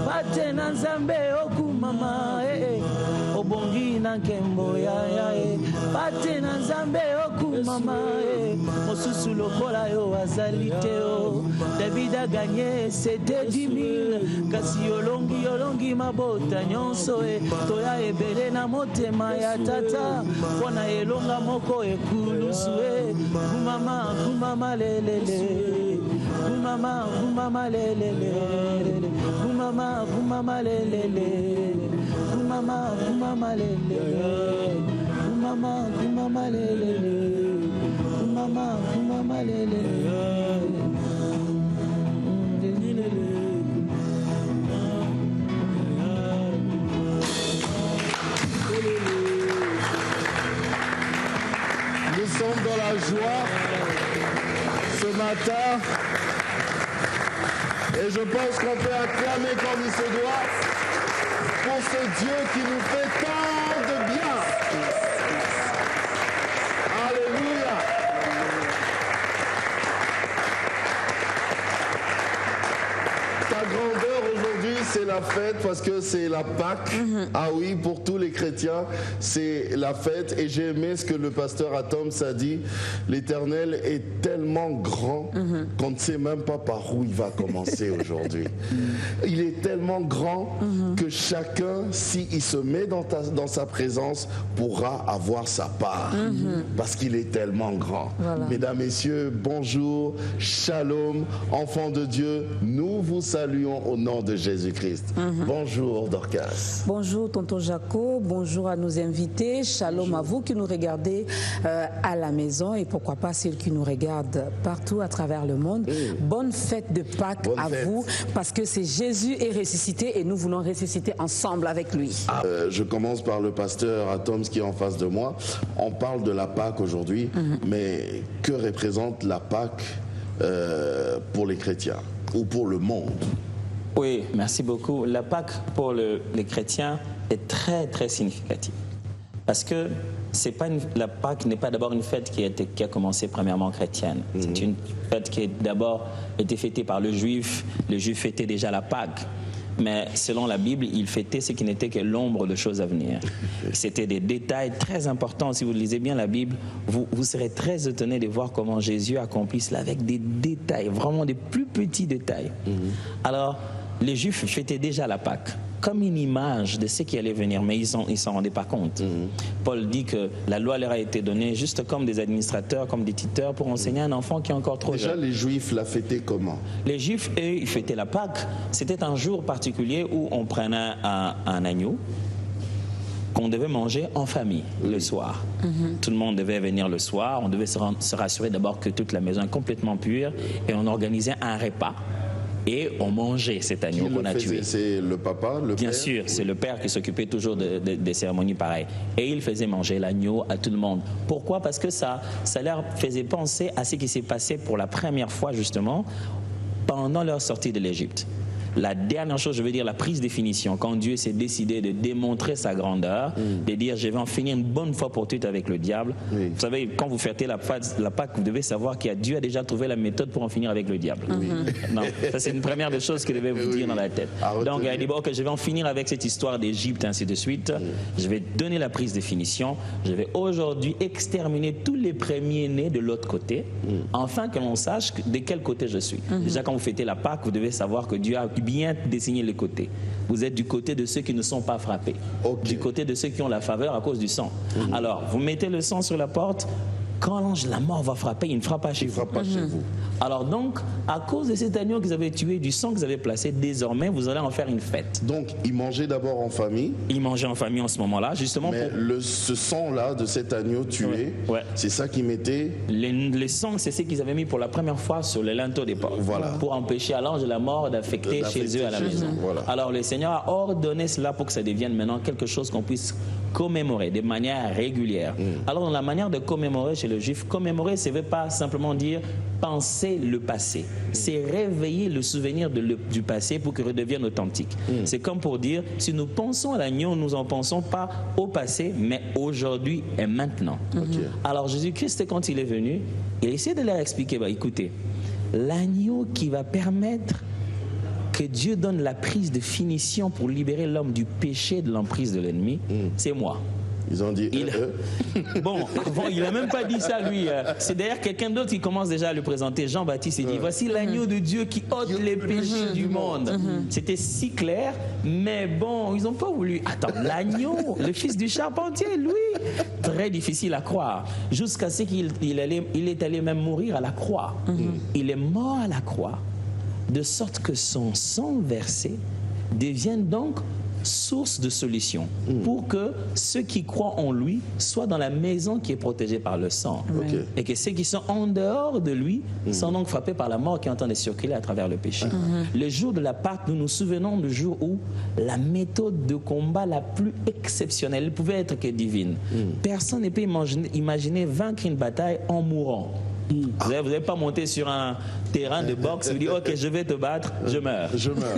Pate na nzambe okumama obongi na nkembo ya Pate na nzambe okumama mosusu lokola yo azali te David a gagné c'était 10 000 kasi yolongi mabota nyonso toya ebele na motema ya tata pona elonga moko ekulusu kumama lelele kumama lelele kumama lelele kumama lelele kumama lelele Nous sommes dans la joie ce matin et je pense qu'on peut acclamer comme il se doit pour ce Dieu qui nous fait tant de bien. Alléluia. Ta grandeur aujourd'hui, c'est la fête parce que c'est la Pâque. Ah oui, pour tous les chrétiens, c'est la fête. Et j'ai aimé ce que le pasteur Atoms a dit. L'Éternel est tellement grand qu'on ne sait même pas par où il va commencer aujourd'hui. Il est tellement grand que chacun, s'il se met dans sa présence, pourra avoir sa part. Parce qu'il est tellement grand. Voilà. Mesdames, Messieurs, bonjour, shalom, enfants de Dieu, nous vous saluons au nom de Jésus-Christ. Bonjour Dorcas. Bonjour tonton Jaco, bonjour à nos invités, shalom à vous qui nous regardez à la maison et pourquoi pas ceux qui nous regardent partout à travers le monde. Bonne fête de Pâques à vous parce que c'est Jésus est ressuscité et nous voulons ressusciter ensemble avec lui. Je commence par le pasteur Atoms qui est en face de moi. On parle de la Pâque aujourd'hui, mais que représente la Pâque pour les chrétiens ou pour le monde? Oui, merci beaucoup. La Pâque pour les chrétiens est très très significative. Parce que la Pâque n'est pas d'abord une fête qui a commencé premièrement chrétienne. C'est une fête qui a d'abord été fêtée par le juif. Le juif fêtait déjà la Pâque. Mais selon la Bible, il fêtait ce qui n'était que l'ombre de choses à venir. C'était des détails très importants. Si vous lisez bien la Bible, vous serez très étonné de voir comment Jésus accomplit cela avec des détails, vraiment des plus petits détails. Alors, les Juifs fêtaient déjà la Pâque comme une image de ce qui allait venir, mais ils s'en rendaient pas compte. Paul dit que la loi leur a été donnée juste comme des administrateurs, comme des tuteurs pour enseigner un enfant qui est encore trop jeune. Déjà, les Juifs la fêtaient comment? Les Juifs, eux, ils fêtaient la Pâque. C'était un jour particulier où on prenait un agneau qu'on devait manger en famille le soir. Tout le monde devait venir le soir. On devait se rassurer d'abord que toute la maison est complètement pure et on organisait un repas. Et on mangeait cet agneau qu'on a tué. C'est le papa, le père? Bien sûr, c'est le père qui s'occupait toujours des cérémonies pareilles. Et il faisait manger l'agneau à tout le monde. Pourquoi? Parce que ça leur faisait penser à ce qui s'est passé pour la première fois justement pendant leur sortie de l'Égypte. La dernière chose, je veux dire la prise de définition, quand Dieu s'est décidé de démontrer sa grandeur, de dire je vais en finir une bonne fois pour toutes avec le diable. Vous savez, quand vous fêtez la Pâque, vous devez savoir que Dieu a déjà trouvé la méthode pour en finir avec le diable. Non, ça c'est une première des choses qu'il devait vous dire dans la tête. Donc il a dit bon, ok, je vais en finir avec cette histoire d'Égypte, ainsi de suite. Je vais donner la prise de définition. Je vais aujourd'hui exterminer tous les premiers-nés de l'autre côté, afin que l'on sache de quel côté je suis. Déjà quand vous fêtez la Pâque, vous devez savoir que Dieu a bien dessiner les côtés. Vous êtes du côté de ceux qui ne sont pas frappés, du côté de ceux qui ont la faveur à cause du sang. Alors, vous mettez le sang sur la porte, quand l'ange de la mort va frapper, il ne frappe pas chez vous. Alors donc, à cause de cet agneau que vous avez tué, du sang que vous avez placé, désormais, vous allez en faire une fête. Donc, ils mangeaient d'abord en famille. Ils mangeaient en famille en ce moment-là, justement. Mais ce sang-là de cet agneau tué, c'est ça qu'ils mettaient. Les sangs, c'est ce qu'ils avaient mis pour la première fois sur le linteau des portes. Pour empêcher à l'ange de la mort d'affecter chez eux à la maison. Alors, le Seigneur a ordonné cela pour que ça devienne maintenant quelque chose qu'on puisse commémorer de manière régulière. Alors, dans la manière de commémorer chez le Juif, commémorer, ça ne veut pas simplement dire penser le passé. C'est réveiller le souvenir du passé pour qu'il redevienne authentique. C'est comme pour dire, si nous pensons à l'agneau, nous n'en pensons pas au passé, mais aujourd'hui et maintenant. Alors Jésus-Christ, quand il est venu, il a essayé de leur expliquer, écoutez, l'agneau qui va permettre que Dieu donne la prise de finition pour libérer l'homme du péché et de l'emprise de l'ennemi, c'est moi. Ils ont dit Bon, avant, il n'a même pas dit ça, lui. C'est d'ailleurs quelqu'un d'autre qui commence déjà à le présenter. Jean-Baptiste, il dit, voici l'agneau de Dieu qui ôte les péchés du monde. C'était si clair, mais bon, ils n'ont pas voulu. Attends, l'agneau, le fils du charpentier, lui, très difficile à croire. Jusqu'à ce qu'il est allé même mourir à la croix. Il est mort à la croix, de sorte que son sang versé devienne donc source de solution pour que ceux qui croient en lui soient dans la maison qui est protégée par le sang. Et que ceux qui sont en dehors de lui sont donc frappés par la mort qui est en train de circuler à travers le péché. Le jour de la Pâque, nous nous souvenons du jour où la méthode de combat la plus exceptionnelle pouvait être que divine. Personne ne peut imaginer vaincre une bataille en mourant. Vous n'avez pas monté sur un terrain de boxe et vous dites ok, je vais te battre, je meurs. Je meurs.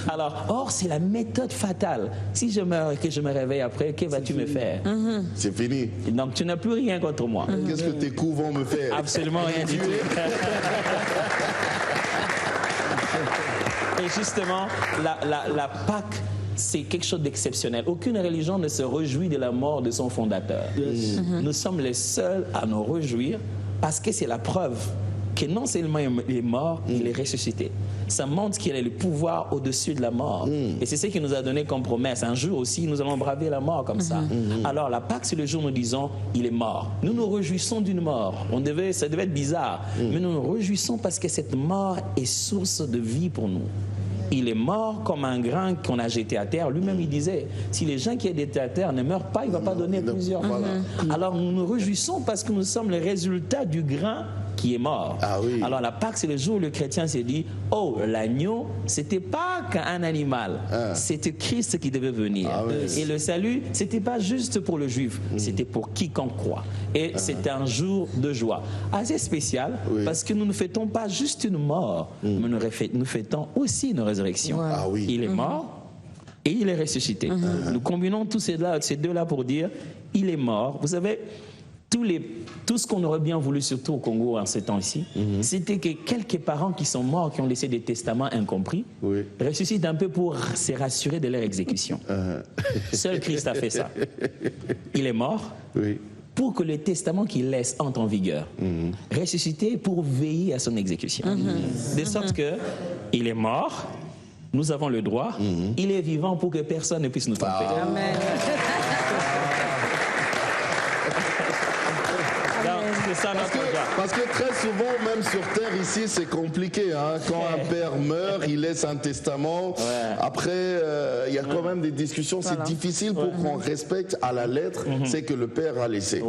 Alors, or, c'est la méthode fatale. Si je meurs et que je me réveille après, que vas-tu me faire? C'est fini. Donc, tu n'as plus rien contre moi. Qu'est-ce que tes coups vont me faire? Absolument rien du tout. Et justement, la Pâque, c'est quelque chose d'exceptionnel. Aucune religion ne se réjouit de la mort de son fondateur. Nous sommes les seuls à nous réjouir parce que c'est la preuve que non seulement il est mort, il est ressuscité. Ça montre qu'il a le pouvoir au-dessus de la mort. Et c'est ce qu'il nous a donné comme promesse. Un jour aussi, nous allons braver la mort comme ça. Alors la Pâque, c'est le jour où nous disons, il est mort. Nous nous réjouissons d'une mort. Ça devait être bizarre. Mais nous nous réjouissons parce que cette mort est source de vie pour nous. Il est mort comme un grain qu'on a jeté à terre. Lui-même, il disait, si les gens qui ont jeté à terre ne meurent pas, il ne va pas donner plusieurs. Alors nous nous réjouissons parce que nous sommes le résultat du grain qui est mort. Alors la Pâque, c'est le jour où le chrétien s'est dit, oh, l'agneau, c'était pas qu'un animal, c'était Christ qui devait venir. Et le salut, c'était pas juste pour le juif, c'était pour quiconque croit. Et c'était un jour de joie assez spécial parce que nous ne fêtons pas juste une mort, mais nous fêtons aussi une résurrection. Il est mort et il est ressuscité. Nous combinons tous ces deux-là pour dire, il est mort. Vous savez, tout ce qu'on aurait bien voulu, surtout au Congo en ces temps-ci, c'était que quelques parents qui sont morts, qui ont laissé des testaments incompris, ressuscitent un peu pour se rassurer de leur exécution. Seul Christ a fait ça. Il est mort pour que le testament qu'il laisse entre en vigueur. Ressuscité pour veiller à son exécution. De sorte que il est mort, nous avons le droit, il est vivant pour que personne ne puisse nous tromper. Amen. Parce que très souvent, même sur Terre, ici, c'est compliqué. Hein? Quand un père meurt, il laisse un testament. Après, il y a quand même des discussions. C'est difficile pour qu'on respecte à la lettre ce que le père a laissé.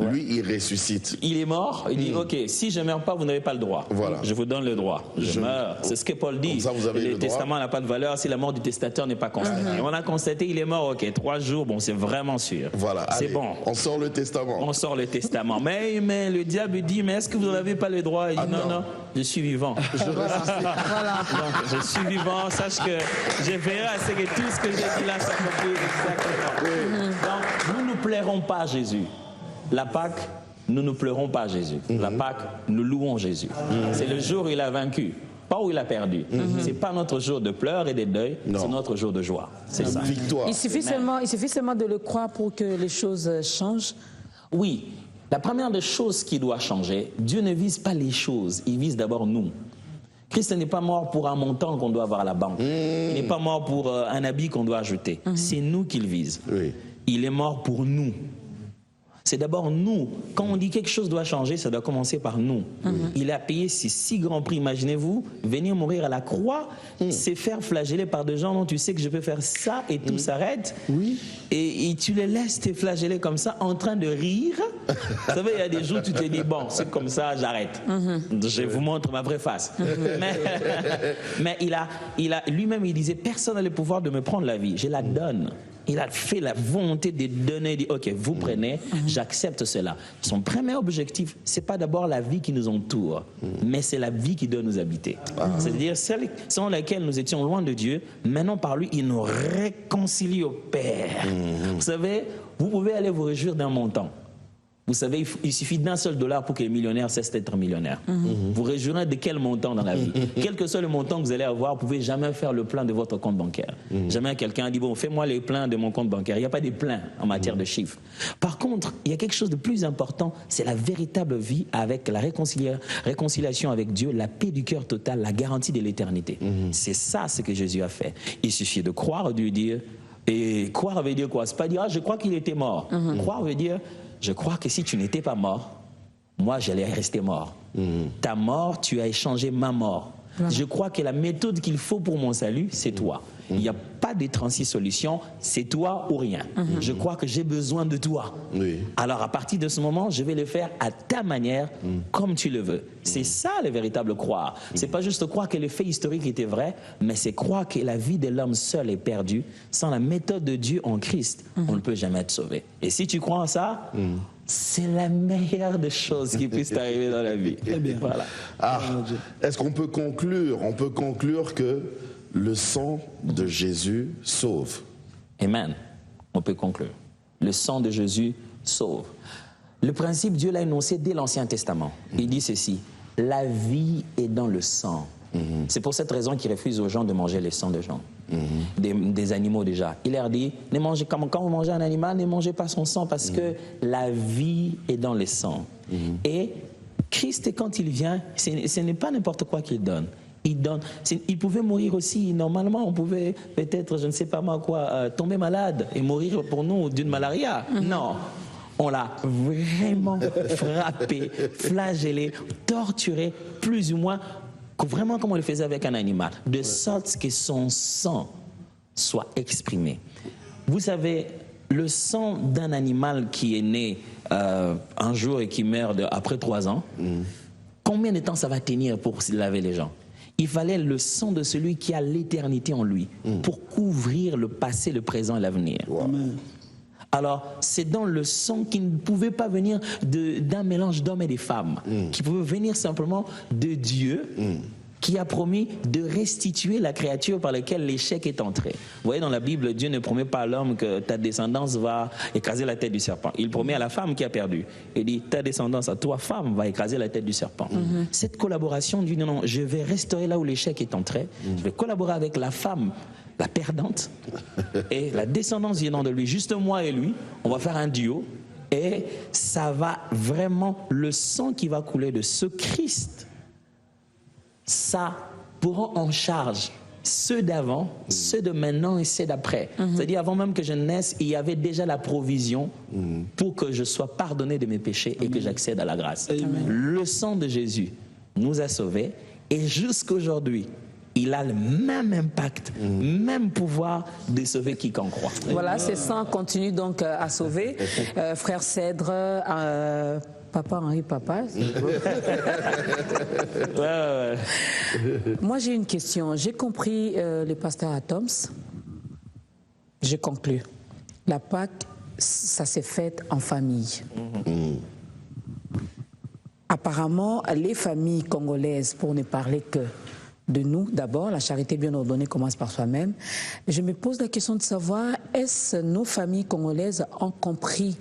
Lui, il ressuscite. Il est mort. Il dit, ok, si je ne meurs pas, vous n'avez pas le droit. Je vous donne le droit. Je meurs. C'est ce que Paul dit. Ça, le testament n'a pas de valeur si la mort du testateur n'est pas constatée. On a constaté, il est mort, ok, 3 jours, bon, c'est vraiment sûr. C'est bon. On sort le testament. On sort le testament. Mais le diable dit, mais est-ce que vous n'avez pas le droit? Il dit, non, je suis vivant. Donc, je suis vivant, sache que je verrai à ce que tout ce que j'ai dit là s'accomplit exactement. Donc, nous ne plairons pas à Jésus. La Pâque, nous ne pleurons pas à Jésus. La Pâque, nous louons Jésus. C'est le jour où il a vaincu, pas où il a perdu. C'est pas notre jour de pleurs et de deuil, c'est notre jour de joie. C'est ça. Victoire. Il suffit seulement de le croire pour que les choses changent. Oui. La première des choses qui doit changer, Dieu ne vise pas les choses, il vise d'abord nous. Christ n'est pas mort pour un montant qu'on doit avoir à la banque. Il n'est pas mort pour un habit qu'on doit acheter. C'est nous qu'il vise. Il est mort pour nous. C'est d'abord nous. Quand on dit quelque chose doit changer, ça doit commencer par nous. Il a payé ces si grands prix. Imaginez-vous, venir mourir à la croix, c'est faire flageller par des gens dont tu sais que je peux faire ça et tout s'arrête. Et tu les laisses te flageller comme ça, en train de rire. Vous savez, il y a des jours où tu te dis, bon, c'est comme ça, j'arrête. Je vous montre ma vraie face. Mais lui-même, il disait, personne n'a le pouvoir de me prendre la vie. Je la donne. Il a fait la volonté de donner, il dit, ok, vous prenez, j'accepte cela. Son premier objectif, c'est pas d'abord la vie qui nous entoure, mais c'est la vie qui doit nous habiter. C'est-à-dire celle selon laquelle nous étions loin de Dieu, maintenant par lui, il nous réconcilie au Père. Vous savez, vous pouvez aller vous réjouir d'un montant. Vous savez, il suffit d'un seul dollar pour que les millionnaires cessent d'être millionnaires. Vous réjouirez de quel montant dans la vie? Quel que soit le montant que vous allez avoir, vous ne pouvez jamais faire le plein de votre compte bancaire. Jamais quelqu'un dit, bon, fais-moi les pleins de mon compte bancaire. Il n'y a pas de plein en matière de chiffres. Par contre, il y a quelque chose de plus important, c'est la véritable vie avec la réconciliation avec Dieu, la paix du cœur total, la garantie de l'éternité. C'est ça ce que Jésus a fait. Il suffit de croire, de lui dire, et croire veut dire quoi? C'est pas dire, ah, je crois qu'il était mort. Croire veut dire, je crois que si tu n'étais pas mort, moi j'allais rester mort. Ta mort, tu as échangé ma mort. Je crois que la méthode qu'il faut pour mon salut, c'est toi. Il n'y a pas de 36 solutions, c'est toi ou rien. Je crois que j'ai besoin de toi. Alors à partir de ce moment, je vais le faire à ta manière, comme tu le veux. C'est ça le véritable croire. C'est pas juste croire que les faits historiques étaient vrais, mais c'est croire que la vie de l'homme seul est perdue. Sans la méthode de Dieu en Christ, on ne peut jamais être sauvé. Et si tu crois en ça, c'est la meilleure des choses qui puisse t'arriver dans la vie. Voilà. Est-ce qu'on peut conclure? On peut conclure que le sang de Jésus sauve. Amen. On peut conclure. Le sang de Jésus sauve. Le principe, Dieu l'a énoncé dès l'Ancien Testament. Il dit ceci, la vie est dans le sang. C'est pour cette raison qu'il refuse aux gens de manger le sang de gens, des animaux déjà. Il leur dit, ne mangez, quand vous mangez un animal, ne mangez pas son sang parce que la vie est dans le sang. Et Christ, quand il vient, ce n'est pas n'importe quoi qu'il donne. Il donne. Il pouvait mourir aussi. Normalement, on pouvait peut-être, je ne sais pas moi quoi, tomber malade et mourir pour nous d'une malaria. Non. On l'a vraiment frappé, flagellé, torturé, plus ou moins, vraiment comme on le faisait avec un animal, de sorte que son sang soit exprimé. Vous savez, le sang d'un animal qui est né un jour et qui meurt après 3 ans, combien de temps ça va tenir pour laver les gens? Il fallait le sang de celui qui a l'éternité en lui pour couvrir le passé, le présent et l'avenir. Alors, c'est dans le sang qui ne pouvait pas venir d'un mélange d'hommes et de femmes, qui pouvait venir simplement de Dieu, qui a promis de restituer la créature par laquelle l'échec est entré. Vous voyez, dans la Bible, Dieu ne promet pas à l'homme que ta descendance va écraser la tête du serpent. Il promet à la femme qui a perdu. Il dit, ta descendance à toi, femme, va écraser la tête du serpent. Cette collaboration dit, non, je vais restaurer là où l'échec est entré. Je vais collaborer avec la femme, la perdante, et la descendance venant de lui, juste moi et lui, on va faire un duo, et ça va vraiment, le sang qui va couler de ce Christ, ça prend en charge ceux d'avant, ceux de maintenant et ceux d'après. C'est-à-dire, avant même que je naisse, il y avait déjà la provision pour que je sois pardonné de mes péchés et que j'accède à la grâce. Le sang de Jésus nous a sauvés, et jusqu'aujourd'hui, il a le même impact, même pouvoir de sauver quiconque croit. Voilà, ce sang continue donc à sauver. Frère Cèdre, Papa Henri, papa. Moi, j'ai une question. J'ai compris le pasteur Atoms. Je conclus. La Pâque, ça s'est fait en famille. Apparemment, les familles congolaises, pour ne parler que de nous, d'abord, la charité bien ordonnée commence par soi-même. Je me pose la question de savoir, est-ce nos familles congolaises ont compris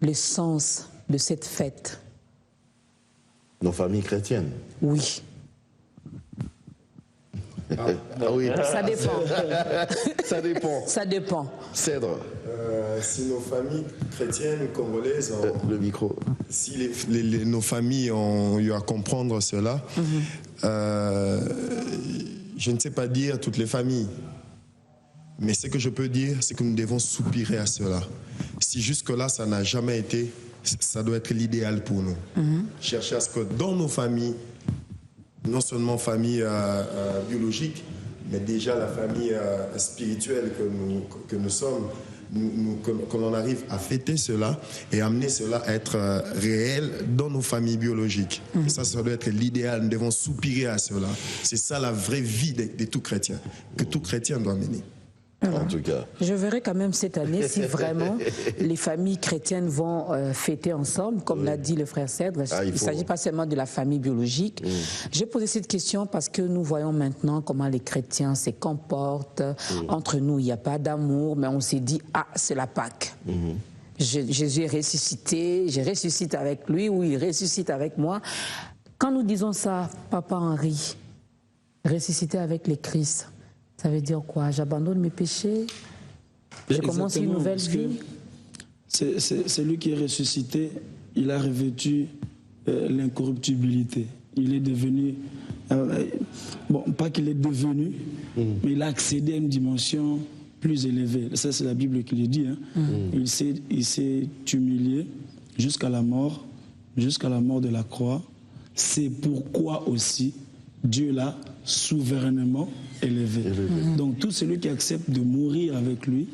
le sens de cette fête? Nos familles chrétiennes? Oui. Oui. Ça dépend. Ça dépend. Ça dépend. Cèdre. Si nos familles chrétiennes congolaises, Le micro. si nos familles ont eu à comprendre cela, je ne sais pas dire toutes les familles, mais ce que je peux dire, c'est que nous devons soupirer à cela. Si jusque-là, ça n'a jamais été, ça doit être l'idéal pour nous. Chercher à ce que dans nos familles, non seulement famille biologique, mais déjà la famille spirituelle que nous sommes, que l'on arrive à fêter cela et amener cela à être réel dans nos familles biologiques. Et ça doit être l'idéal. Nous devons soupirer à cela. C'est ça la vraie vie de tout chrétien, que tout chrétien doit mener. En tout cas. Je verrai quand même cette année si vraiment les familles chrétiennes vont fêter ensemble, comme l'a dit le frère Cèdre. Il ne s'agit pas seulement de la famille biologique. J'ai posé cette question parce que nous voyons maintenant comment les chrétiens se comportent. Entre nous, il n'y a pas d'amour, mais on s'est dit, ah, c'est la Pâque. Jésus est ressuscité, je ressuscite avec lui ou il ressuscite avec moi. Quand nous disons ça, Papa Henri, ressusciter avec le Christ, ça veut dire quoi? J'abandonne mes péchés, je commence une nouvelle vie. C'est lui qui est ressuscité, il a revêtu l'incorruptibilité. Il est devenu, bon, pas qu'il est devenu, mais il a accédé à une dimension plus élevée. Ça, c'est la Bible qui le dit. Hein. Il s'est humilié jusqu'à la mort de la croix. C'est pourquoi aussi Dieu l'a souverainement élevé. Donc tout celui qui accepte de mourir avec lui,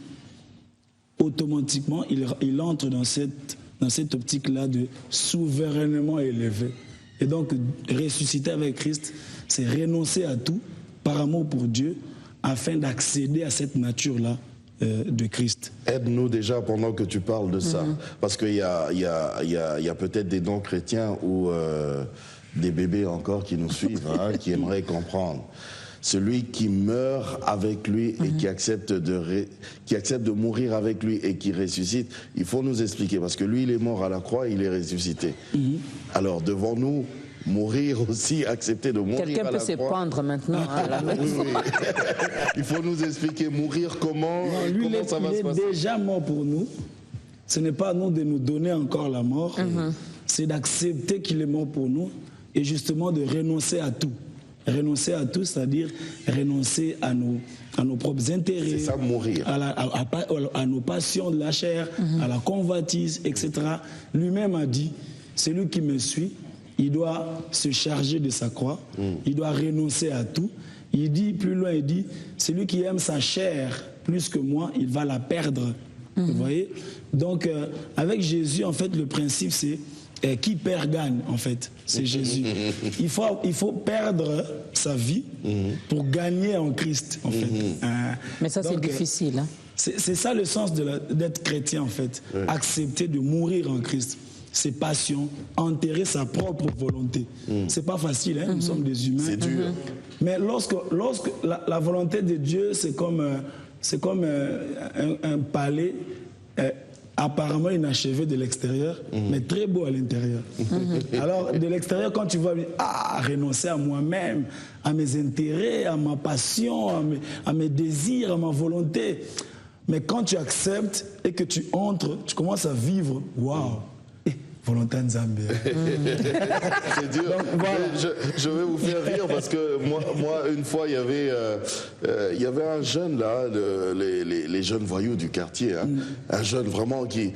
automatiquement, il entre dans cette optique-là de souverainement élevé. Et donc, ressusciter avec Christ, c'est renoncer à tout par amour pour Dieu, afin d'accéder à cette nature-là de Christ. Aide-nous déjà pendant que tu parles de ça, parce qu'il y a peut-être des non-chrétiens ou des bébés encore qui nous suivent, hein, qui aimeraient comprendre. Celui qui meurt avec lui et qui accepte de mourir avec lui et qui ressuscite, il faut nous expliquer, parce que lui, il est mort à la croix, il est ressuscité. Alors, devons-nous mourir aussi, accepter de mourir à la croix? Quelqu'un peut se pendre maintenant à la maison. Oui. Il faut nous expliquer, mourir comment, Non, lui, comment ça va se passer? Il est déjà mort pour nous. Ce n'est pas à nous de nous donner encore la mort, c'est d'accepter qu'il est mort pour nous et justement de renoncer à tout. Renoncer à tout, c'est-à-dire renoncer à nos propres intérêts. C'est ça, mourir. À nos passions de la chair, à la convoitise, etc. Lui-même a dit, celui qui me suit, il doit se charger de sa croix, il doit renoncer à tout. Il dit, plus loin, il dit, celui qui aime sa chair plus que moi, il va la perdre. Vous voyez? Donc, avec Jésus, en fait, le principe, c'est qui perd gagne, en fait. C'est Jésus. Il faut perdre sa vie pour gagner en Christ, en fait. Mais ça, c'est Donc, difficile. Hein? C'est ça le sens d'être chrétien, en fait. Accepter de mourir en Christ. Ses passions, enterrer sa propre volonté. C'est pas facile, hein? Nous sommes des humains. C'est dur. Mais lorsque la volonté de Dieu, c'est comme un palais apparemment inachevé de l'extérieur, mais très beau à l'intérieur. Alors, de l'extérieur, quand tu vois, renoncer à moi-même, à mes intérêts, à ma passion, à mes désirs, à ma volonté. Mais quand tu acceptes et que tu entres, tu commences à vivre, waouh! Volonté Nzambe. C'est dur. Donc, voilà. Je vais vous faire rire parce que moi une fois, il y avait un jeune là, les jeunes voyous du quartier, hein, un jeune vraiment qui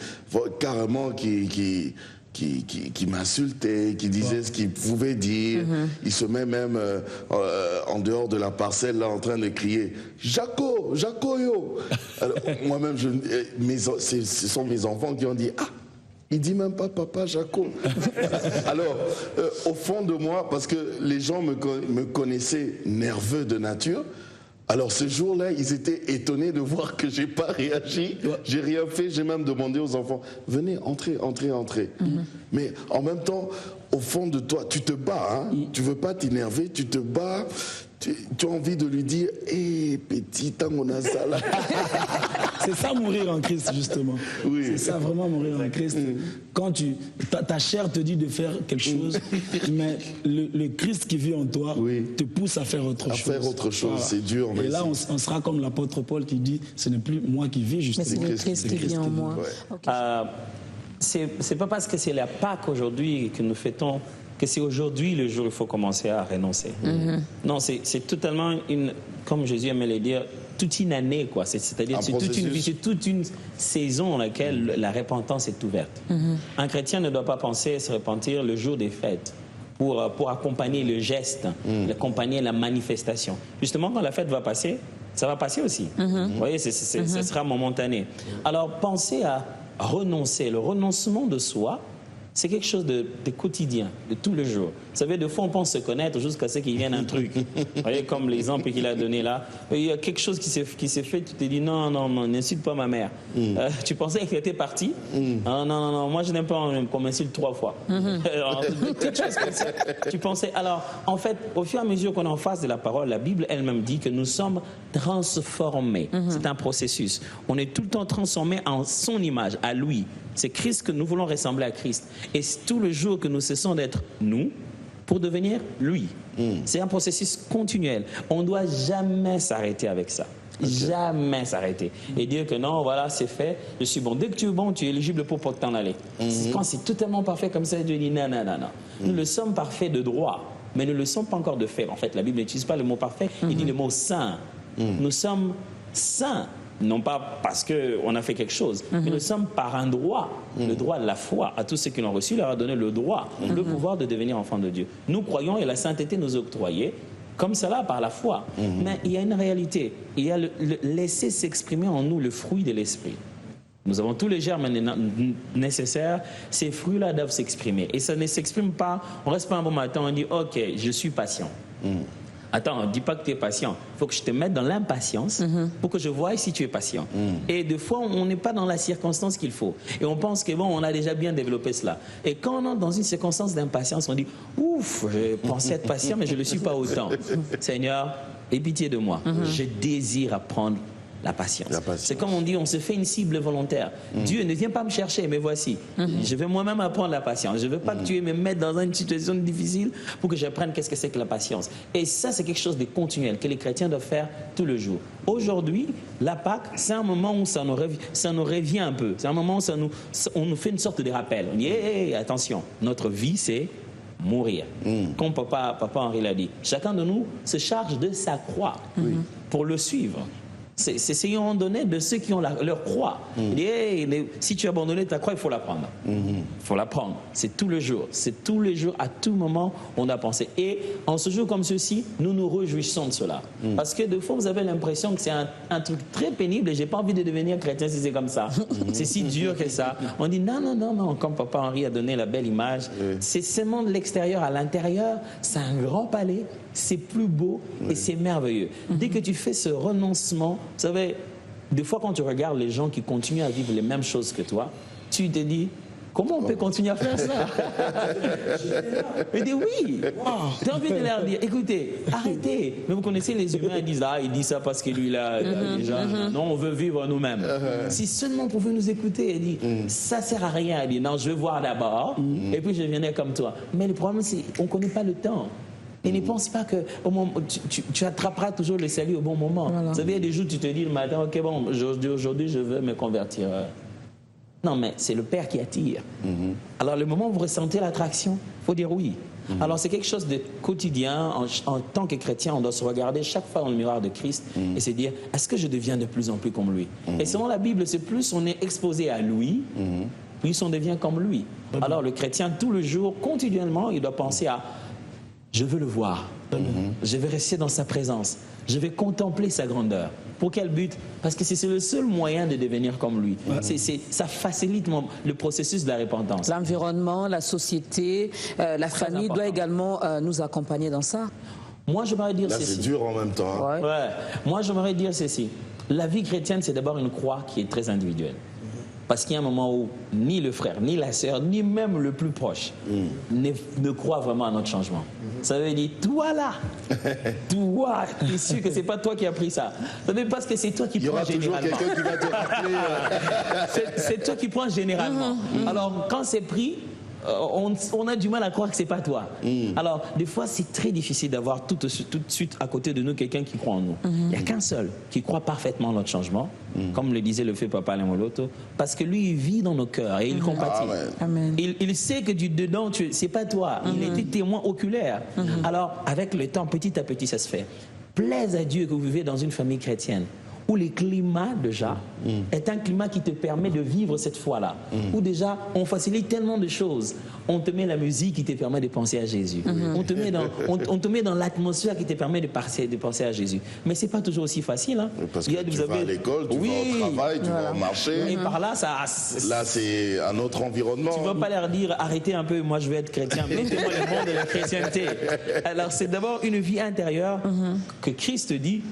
m'insultait, qui disait ce qu'il pouvait dire. Il se met même en dehors de la parcelle là en train de crier Jaco, Jaco yo. Alors, moi-même, ce sont mes enfants qui ont dit il dit même pas papa Jaco. Alors, au fond de moi, parce que les gens me connaissaient nerveux de nature, alors ce jour-là, ils étaient étonnés de voir que j'ai pas réagi, j'ai rien fait, j'ai même demandé aux enfants, venez, entrez. Mais en même temps, au fond de toi, tu te bats, hein, tu veux pas t'énerver, tu te bats. Tu as envie de lui dire, petit, on a ça là. C'est ça mourir en Christ, justement. Oui. C'est ça vraiment mourir en Christ. Quand ta chair te dit de faire quelque chose, mais le Christ qui vit en toi te pousse à faire autre chose. Faire autre chose, voilà. C'est dur. Et là, on sera comme l'apôtre Paul qui dit, ce n'est plus moi qui vis, justement. Mais c'est le Christ qui vit en moi. Ouais. Okay. C'est pas parce que c'est la Pâque aujourd'hui que nous fêtons que c'est aujourd'hui le jour où il faut commencer à renoncer. Non, c'est totalement comme Jésus aimait le dire, toute une année, quoi. C'est-à-dire c'est toute une vie, c'est toute une saison dans laquelle la repentance est ouverte. Un chrétien ne doit pas penser se repentir le jour des fêtes pour accompagner le geste, accompagner la manifestation. Justement, quand la fête va passer, ça va passer aussi. Vous voyez, ce sera momentané. Alors, pensez à renoncer. Le renoncement de soi, C'est quelque chose de quotidien, de tous les jours. Vous savez, des fois, on pense se connaître jusqu'à ce qu'il vienne un truc. Vous voyez, comme l'exemple qu'il a donné là. Il y a quelque chose qui s'est fait, tu te dis non, n'insulte pas ma mère. Tu pensais qu'elle était partie. Non, moi, je n'aime pas qu'on m'insulte 3 fois. Alors, petites choses comme ça. Tu pensais. Alors, en fait, au fur et à mesure qu'on est en face de la parole, la Bible elle-même dit que nous sommes transformés. C'est un processus. On est tout le temps transformés en son image, à lui. C'est Christ que nous voulons ressembler à Christ. Et c'est tout le jour que nous cessons d'être nous pour devenir lui. C'est un processus continuel. On ne doit jamais s'arrêter avec ça. Jamais s'arrêter. Et dire que non, voilà, c'est fait, je suis bon. Dès que tu es bon, tu es éligible pour t'en aller. Quand c'est totalement parfait comme ça, Dieu dit non. Nous le sommes parfaits de droit, mais nous ne le sommes pas encore de fait. En fait, la Bible n'utilise pas le mot parfait, il dit le mot saint. Nous sommes saints. Non pas parce qu'on a fait quelque chose, mais nous sommes par un droit, le droit de la foi. À tous ceux qui l'ont reçu, leur a donné le droit, le pouvoir de devenir enfants de Dieu. Nous croyons et la sainteté nous octroyée comme cela par la foi. Mais il y a une réalité, il y a le laisser s'exprimer en nous le fruit de l'esprit. Nous avons tous les germes nécessaires, ces fruits-là doivent s'exprimer. Et ça ne s'exprime pas, on reste pas un bon matin, on dit « Ok, je suis patient ». Attends, dis pas que tu es patient. Il faut que je te mette dans l'impatience pour que je voie si tu es patient. Et des fois, on n'est pas dans la circonstance qu'il faut. Et on pense que bon, on a déjà bien développé cela. Et quand on est dans une circonstance d'impatience, on dit ouf, je pensais être patient, mais je ne le suis pas autant. Seigneur, aie pitié de moi. Je désire apprendre la patience. C'est comme on dit, on se fait une cible volontaire. Dieu ne vient pas me chercher, mais voici. Je vais moi-même apprendre la patience. Je ne veux pas que tu me mettes dans une situation difficile pour que j'apprenne qu'est-ce que c'est que la patience. Et ça, c'est quelque chose de continuel que les chrétiens doivent faire tout le jour. Aujourd'hui, la Pâque, c'est un moment où ça nous revient un peu. C'est un moment où on nous fait une sorte de rappel. On dit, hey, attention, notre vie, c'est mourir. Comme papa Henri l'a dit. Chacun de nous se charge de sa croix pour le suivre. C'est ce qu'ils ont donné de ceux qui ont leur croix. Si tu as abandonné ta croix, il faut la prendre. Il faut la prendre. C'est tous les jours. C'est tous les jours, à tout moment, on a pensé. Et en ce jour comme ceci, nous nous réjouissons de cela. Parce que des fois, vous avez l'impression que c'est un truc très pénible et j'ai pas envie de devenir chrétien si c'est comme ça. C'est si dur que ça. On dit non. Comme papa Henri a donné la belle image, c'est seulement de l'extérieur à l'intérieur. C'est un grand palais. C'est plus beau et c'est merveilleux. Dès que tu fais ce renoncement, vous savez, des fois quand tu regardes les gens qui continuent à vivre les mêmes choses que toi, tu te dis, comment on peut continuer à faire ça? Je dis oui. Tu as envie de leur dire, écoutez, arrêtez. Mais vous connaissez les humains, ils disent, il dit ça parce que lui, là, déjà, non, on veut vivre nous-mêmes. Si seulement on pouvait nous écouter et dire, ça sert à rien. Il dit, non, je veux voir d'abord, et puis je viendrai comme toi. Mais le problème, c'est qu'on ne connaît pas le temps. Et ne pense pas que tu attraperas toujours le salut au bon moment. Voilà. Vous savez, il y a des jours où tu te dis le matin, ok, bon, aujourd'hui, je veux me convertir. Non, mais c'est le Père qui attire. Alors, le moment où vous ressentez l'attraction, il faut dire oui. Alors, c'est quelque chose de quotidien. En tant que chrétien, on doit se regarder chaque fois dans le miroir de Christ et se dire, est-ce que je deviens de plus en plus comme lui? Et selon la Bible, c'est plus on est exposé à lui, plus on devient comme lui. Alors, le chrétien, tout le jour, continuellement, il doit penser à je veux le voir. Je vais rester dans sa présence. Je vais contempler sa grandeur. Pour quel but? Parce que c'est le seul moyen de devenir comme lui. Ça facilite le processus de la repentance. L'environnement, la société, la famille doit également nous accompagner dans ça. Moi, j'aimerais dire ceci. Là, c'est dur en même temps. Hein. Ouais. Moi, j'aimerais dire ceci. La vie chrétienne, c'est d'abord une croix qui est très individuelle. Parce qu'il y a un moment où ni le frère, ni la sœur, ni même le plus proche ne croit vraiment à notre changement. Ça veut dire, toi là, toi, tu es sûr que ce n'est pas toi qui as pris ça. Ça veut dire parce que c'est toi qui prends généralement. Il y aura toujours quelqu'un qui va te rappeler. C'est toi qui prends généralement. Alors, quand c'est pris, on a du mal à croire que ce n'est pas toi. Alors, des fois, c'est très difficile d'avoir tout de suite à côté de nous quelqu'un qui croit en nous. Il n'y a qu'un seul qui croit parfaitement à notre changement, comme le disait le fait Papa Lemoloto, parce que lui, il vit dans nos cœurs et il compatit. Amen. Il sait que du dedans, ce n'est pas toi. Il était témoin oculaire. Alors, avec le temps, petit à petit, ça se fait. Plaise à Dieu que vous vivez dans une famille chrétienne, où le climat déjà est un climat qui te permet de vivre cette foi-là. Où déjà on facilite tellement de choses. On te met la musique qui te permet de penser à Jésus. On te met dans l'atmosphère qui te permet de penser à Jésus. Mais c'est pas toujours aussi facile. Hein. Parce que tu vas à l'école, tu vas au travail, tu vas au marché. Et par là, là, c'est un autre environnement. Tu ne vas pas leur dire, arrêtez un peu, moi je veux être chrétien, mettez-moi le monde de la chrétienté. Alors c'est d'abord une vie intérieure que Christ dit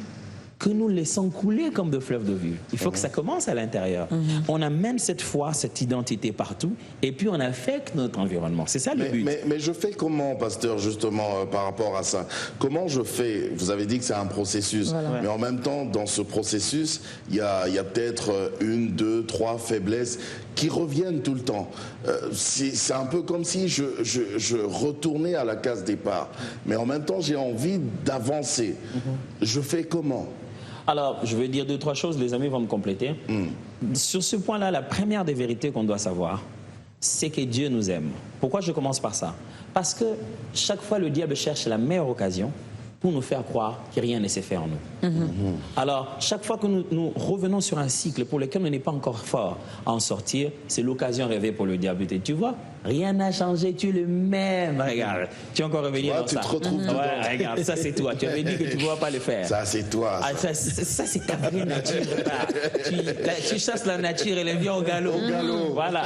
que nous laissons couler comme de fleuves de vie. Il faut que ça commence à l'intérieur. On amène cette foi, cette identité partout, et puis on affecte notre environnement. C'est ça le but. Mais je fais comment, pasteur, justement, par rapport à ça? Comment je fais? Vous avez dit que c'est un processus, mais en même temps, dans ce processus, il y a peut-être 1, 2, 3 faiblesses qui reviennent tout le temps. C'est un peu comme si je retournais à la case départ, mais en même temps, j'ai envie d'avancer. Je fais comment? Alors, je vais dire 2, 3 choses, les amis vont me compléter. Sur ce point-là, la première des vérités qu'on doit savoir, c'est que Dieu nous aime. Pourquoi je commence par ça? Parce que chaque fois, le diable cherche la meilleure occasion pour nous faire croire que rien ne s'est fait en nous. Alors, chaque fois que nous revenons sur un cycle pour lequel on n'est pas encore fort à en sortir, c'est l'occasion rêvée pour le diable. Et tu vois, rien n'a changé, tu es le même. Regarde, tu es encore revenu dans ça. Tu te retrouves dedans. Regarde, ça c'est toi. Tu avais dit que tu ne pourras pas le faire. Ça c'est toi. Ça, ça c'est ta vraie nature. Tu chasses la nature et elle vient au galop. Voilà.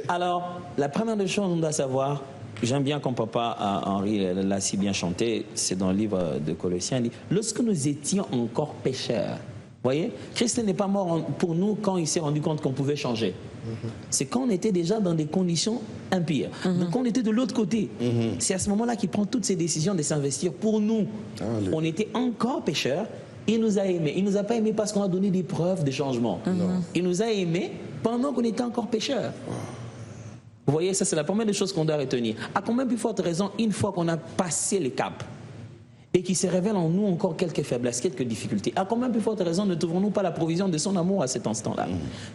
Alors, la première des choses qu'on doit savoir, j'aime bien quand papa Henri l'a si bien chanté, c'est dans le livre de Colossiens, il dit « Lorsque nous étions encore pécheurs », vous voyez, Christ n'est pas mort pour nous quand il s'est rendu compte qu'on pouvait changer. C'est quand on était déjà dans des conditions impires. Donc quand on était de l'autre côté, c'est à ce moment-là qu'il prend toutes ses décisions de s'investir pour nous. On était encore pécheurs, il nous a aimés. Il ne nous a pas aimés parce qu'on a donné des preuves de changement. Il nous a aimés pendant qu'on était encore pécheurs. Vous voyez, ça c'est la première des choses qu'on doit retenir. À combien plus forte raison, une fois qu'on a passé le cap et qu'il se révèle en nous encore quelques faiblesses, quelques difficultés, à combien plus forte raison ne trouvons-nous pas la provision de son amour à cet instant-là?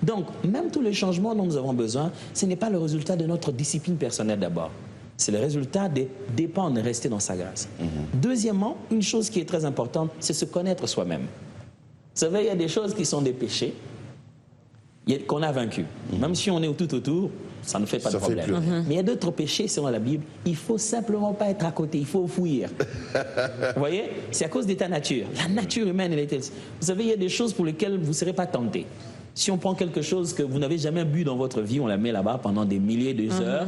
Donc, même tous les changements dont nous avons besoin, ce n'est pas le résultat de notre discipline personnelle d'abord. C'est le résultat de dépendre, rester dans sa grâce. Deuxièmement, une chose qui est très importante, c'est se connaître soi-même. Vous savez, il y a des choses qui sont des péchés qu'on a vaincus. Même si on est tout autour, ça ne fait pas de problème. Mais il y a d'autres péchés, selon la Bible, il ne faut simplement pas être à côté, il faut fuir. Vous voyez, c'est à cause de ta nature. La nature humaine, elle est telle. Vous savez, il y a des choses pour lesquelles vous ne serez pas tenté. Si on prend quelque chose que vous n'avez jamais bu dans votre vie, on la met là-bas pendant des milliers d'heures,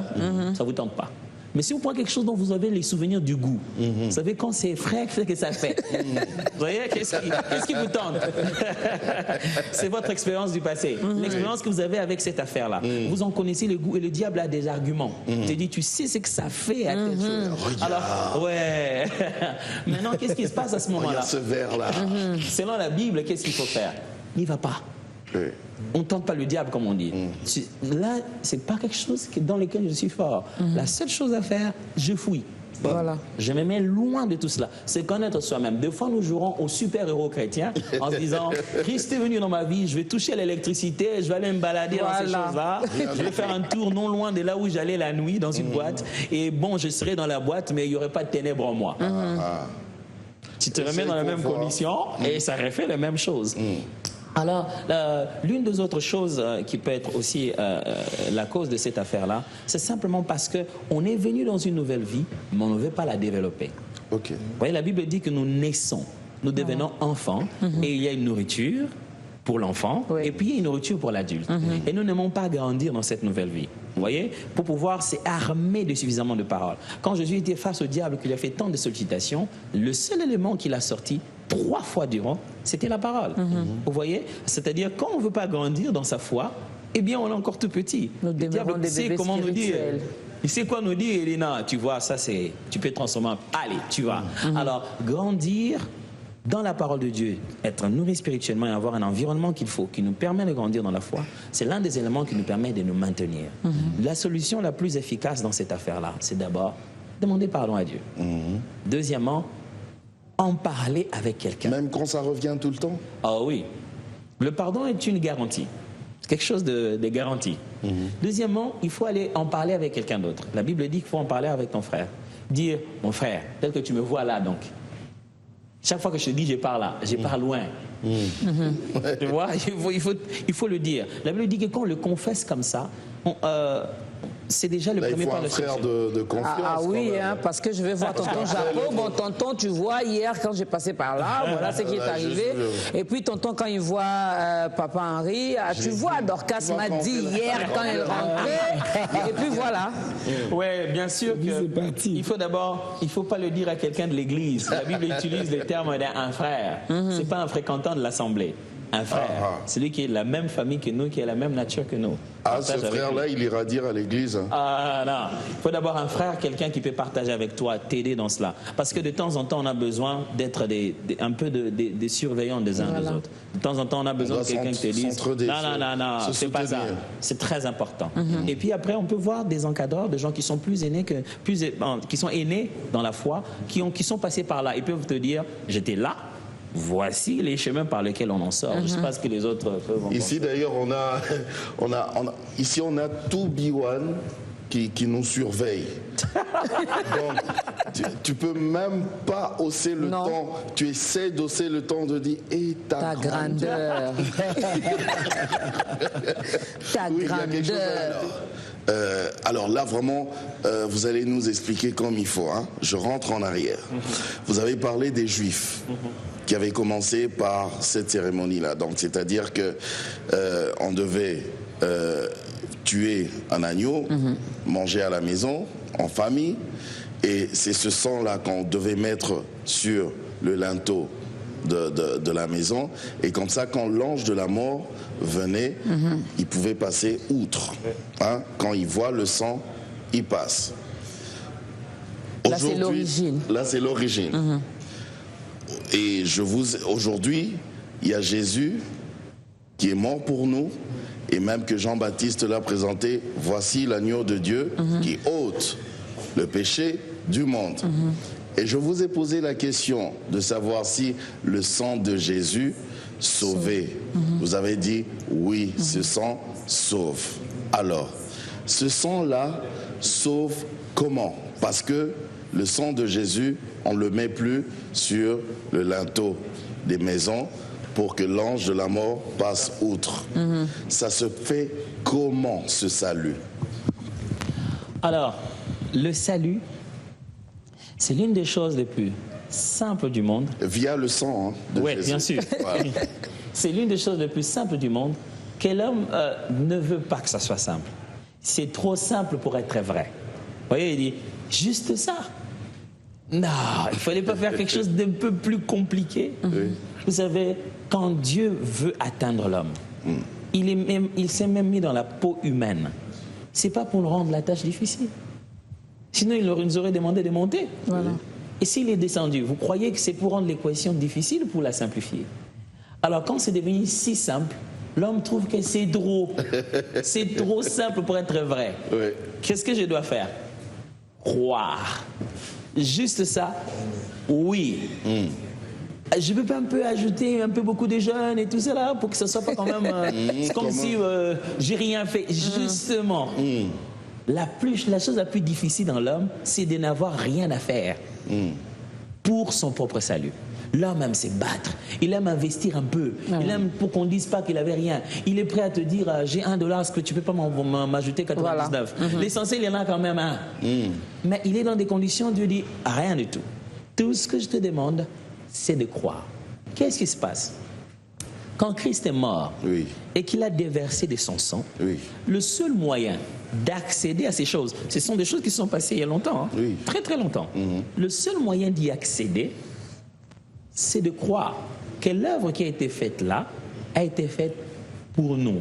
ça ne vous tente pas. Mais si on prend quelque chose dont vous avez les souvenirs du goût, vous savez, quand c'est frais, qu'est-ce que ça fait? Vous voyez, qu'est-ce qui vous tente? C'est votre expérience du passé. L'expérience que vous avez avec cette affaire-là. Vous en connaissez le goût et le diable a des arguments. Il te dit, tu sais ce que ça fait à telle chose. Alors, ouais. Maintenant, qu'est-ce qui se passe à ce moment-là? Regarde ce verre-là. Selon la Bible, qu'est-ce qu'il faut faire? N'y va pas. On ne tente pas le diable, comme on dit. Là, ce n'est pas quelque chose dans lequel je suis fort. La seule chose à faire, je fouille. Voilà. Je me mets loin de tout cela. C'est connaître soi-même. Des fois, nous jouerons au super-héros chrétien en se disant, Christ est venu dans ma vie, je vais toucher l'électricité, je vais aller me balader dans ces choses-là. Je vais faire un tour non loin de là où j'allais la nuit, dans une boîte. Et bon, je serai dans la boîte, mais il n'y aurait pas de ténèbres en moi. Tu te remets dans la même condition et ça refait la même chose. Alors, l'une des autres choses qui peut être aussi la cause de cette affaire-là, c'est simplement parce qu'on est venu dans une nouvelle vie, mais on ne veut pas la développer. Vous voyez, la Bible dit que nous naissons, nous devenons enfants, et il y a une nourriture pour l'enfant, et puis il y a une nourriture pour l'adulte. Et nous n'aimons pas grandir dans cette nouvelle vie. Vous voyez, pour pouvoir s'armer de suffisamment de paroles. Quand Jésus était face au diable, qu'il a fait tant de sollicitations, le seul élément qu'il a sorti 3 fois durant, c'était la parole. Vous voyez, c'est-à-dire quand on ne veut pas grandir dans sa foi, eh bien on est encore tout petit. Nous le diable sait comment nous dire. Il sait quoi nous dire, Elena, tu vois, ça c'est, tu peux transformer. Allez, tu vas. Alors, grandir dans la parole de Dieu, être nourri spirituellement et avoir un environnement qu'il faut, qui nous permet de grandir dans la foi, c'est l'un des éléments qui nous permet de nous maintenir. La solution la plus efficace dans cette affaire-là, c'est d'abord demander pardon à Dieu. Deuxièmement, en parler avec quelqu'un. Même quand ça revient tout le temps? Ah oui. Le pardon est une garantie. C'est quelque chose de garanti. Deuxièmement, il faut aller en parler avec quelqu'un d'autre. La Bible dit qu'il faut en parler avec ton frère. Dire, mon frère, tel que tu me vois là donc, Chaque fois que je te dis, je pars là, je pars loin. Tu vois, il faut le dire. La Bible dit que quand on le confesse comme ça, c'est déjà le premier pas. Il faut un frère de confiance. Ah oui, hein, parce que je vais voir tonton Jacob. Bon, tonton, tu vois, hier, quand j'ai passé par là, voilà ce qui est arrivé. Et puis, tonton, quand il voit papa Henri, tu vois, Dorcas m'a dit hier, quand elle rentrait. Et puis, voilà. Oui, bien sûr il faut d'abord, il ne faut pas le dire à quelqu'un de l'église. La Bible utilise le terme d'un frère. Ce n'est pas un fréquentant de l'assemblée. Un frère, celui qui est de la même famille que nous, qui a la même nature que nous. Ah, ce frère-là, il ira dire à l'église. Ah non, il faut d'abord un frère, quelqu'un qui peut partager avec toi, t'aider dans cela. Parce que de temps en temps, on a besoin d'être un peu des surveillants des uns des autres. De temps en temps, on a besoin de quelqu'un qui te dise non, c'est pas ça. C'est très important. Et puis après, on peut voir des encadreurs, des gens qui sont plus aînés, qui sont aînés dans la foi, qui sont passés par là. Ils peuvent te dire, j'étais là. Voici les chemins par lesquels on en sort. Je ne sais pas ce que les autres peuvent en Ici, d'ailleurs, on a tout Biwan qui nous surveille. Donc, tu peux même pas hausser le temps. Tu essaies d'hausser le temps de dire ta grandeur. Ta grandeur. Alors là, vraiment, vous allez nous expliquer comme il faut. Hein. Je rentre en arrière. Vous avez parlé des Juifs qui avaient commencé par cette cérémonie-là. Donc, c'est-à-dire que on devait tuer un agneau, manger à la maison, en famille, et c'est ce sang-là qu'on devait mettre sur le linteau de la maison, et comme ça, quand l'ange de la mort venait, il pouvait passer outre. Hein? Quand il voit le sang, il passe. Là, c'est l'origine. Là, c'est l'origine. Et aujourd'hui, il y a Jésus qui est mort pour nous, et même que Jean-Baptiste l'a présenté, voici l'agneau de Dieu qui ôte le péché du monde. Et je vous ai posé la question de savoir si le sang de Jésus sauvait. Vous avez dit oui, ce sang sauve. Alors, ce sang-là sauve comment? Parce que le sang de Jésus, on ne le met plus sur le linteau des maisons pour que l'ange de la mort passe outre. Ça se fait comment, ce salut? Alors, le salut, c'est l'une des choses les plus simples du monde. Via le sang de Jésus. Oui, bien sûr. Voilà. C'est l'une des choses les plus simples du monde que l'homme ne veut pas que ça soit simple. C'est trop simple pour être vrai. Vous voyez, il dit, juste ça. Non, il ne fallait pas faire quelque chose d'un peu plus compliqué. Vous savez, quand Dieu veut atteindre l'homme, il s'est même mis dans la peau humaine. Ce n'est pas pour nous rendre la tâche difficile. Sinon, il nous aurait demandé de monter. Voilà. Et s'il est descendu, vous croyez que c'est pour rendre l'équation difficile ou pour la simplifier? Alors, quand c'est devenu si simple, l'homme trouve que c'est trop. C'est trop simple pour être vrai. Qu'est-ce que je dois faire? Croire. Juste ça? Oui. Je peux pas un peu ajouter un peu beaucoup de jeunes et tout ça là pour que ce soit pas quand même c'est comme si j'ai rien fait. Justement, la chose la plus difficile dans l'homme, c'est de n'avoir rien à faire pour son propre salut. L'homme aime se battre, il aime investir un peu, il aime pour qu'on ne dise pas qu'il n'avait rien. Il est prêt à te dire j'ai $1, ce que tu ne peux pas m'ajouter 99. L'essentiel, il y en a quand même un. Mais il est dans des conditions, Dieu dit rien du tout. Tout ce que je te demande, c'est de croire. Qu'est-ce qui se passe? Quand Christ est mort et qu'il a déversé de son sang, le seul moyen d'accéder à ces choses, ce sont des choses qui sont passées il y a longtemps, très très longtemps. Le seul moyen d'y accéder, c'est de croire que l'œuvre qui a été faite là a été faite pour nous,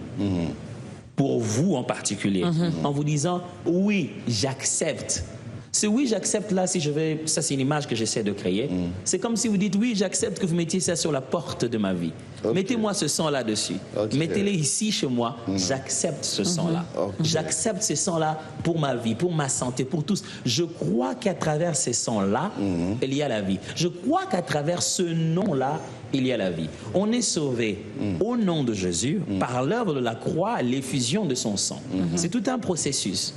pour vous en particulier, en vous disant oui, j'accepte. Ce oui, j'accepte là, si je vais, ça c'est une image que j'essaie de créer. C'est comme si vous dites oui, j'accepte que vous mettiez ça sur la porte de ma vie. Mettez-moi ce sang là dessus. Mettez-le ici chez moi. J'accepte ce sang là. J'accepte ce sang là pour ma vie, pour ma santé, pour tous. Je crois qu'à travers ces sangs là, il y a la vie. Je crois qu'à travers ce nom là, il y a la vie. On est sauvé au nom de Jésus par l'œuvre de la croix, l'effusion de son sang. C'est tout un processus.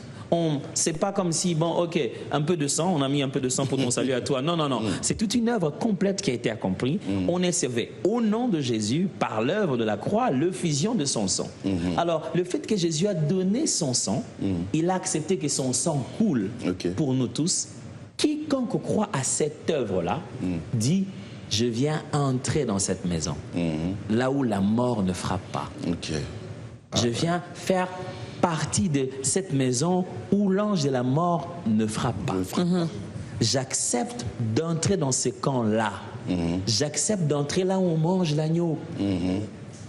c'est pas comme si, bon, ok, un peu de sang, on a mis un peu de sang pour ton salut à toi. Non, non, non. C'est toute une œuvre complète qui a été accomplie. On est sauvé au nom de Jésus, par l'œuvre de la croix, l'effusion de son sang. Alors, le fait que Jésus a donné son sang, il a accepté que son sang coule pour nous tous. Quiconque croit à cette œuvre-là dit, je viens entrer dans cette maison, là où la mort ne frappe pas. Je viens faire partie de cette maison où l'ange de la mort ne frappe pas. J'accepte d'entrer dans ce camp-là. J'accepte d'entrer là où on mange l'agneau.